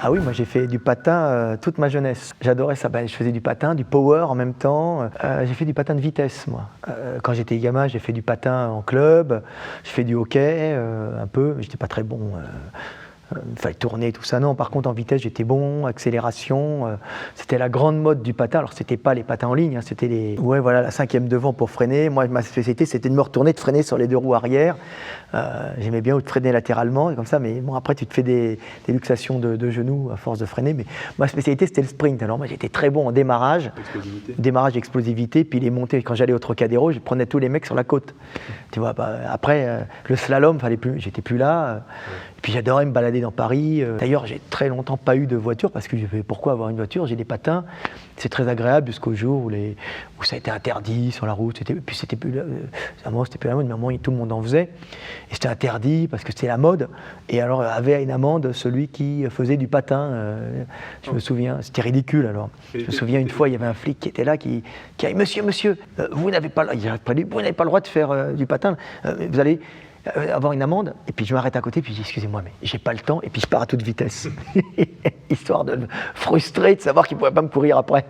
Ah oui, moi j'ai fait du patin toute ma jeunesse. J'adorais ça. Je faisais du patin, du power en même temps. J'ai fait du patin de vitesse, moi. Quand j'étais gamin, j'ai fait du patin en club. J'ai fait du hockey un peu. J'étais pas très bon. Il fallait tourner, tout ça. Non, par contre, en vitesse, j'étais bon, accélération. C'était la grande mode du patin. Alors, c'était pas les patins en ligne, hein, c'était les. Ouais, voilà, la cinquième devant pour freiner. Moi, ma spécialité, c'était de me retourner, de freiner sur les deux roues arrière. J'aimais bien de freiner latéralement, et comme ça. Mais bon, après, tu te fais des luxations de genoux à force de freiner. Mais ma spécialité, c'était le sprint. Alors, moi, j'étais très bon en démarrage. Démarrage, explosivité. Puis les montées. Quand j'allais au Trocadéro, je prenais tous les mecs sur la côte. Tu vois, après, le slalom, j'étais plus là. Puis j'adorais me balader dans Paris. D'ailleurs, j'ai très longtemps pas eu de voiture parce que pourquoi avoir une voiture? J'ai des patins. C'est très agréable jusqu'au jour où ça a été interdit sur la route. Puis c'était plus à un moment, c'était plus la mode, mais à un moment, tout le monde en faisait. Et c'était interdit parce que c'était la mode. Et alors, avait une amende celui qui faisait du patin. Je me souviens, c'était ridicule alors. Je me souviens une fois, il y avait un flic qui était là qui a dit Monsieur, vous n'avez pas le droit de faire du patin. Vous allez avoir une amende, et puis je m'arrête à côté, puis je dis excusez-moi, mais j'ai pas le temps, et puis je pars à toute vitesse, histoire de le frustrer, de savoir qu'il ne pourrait pas me courir après.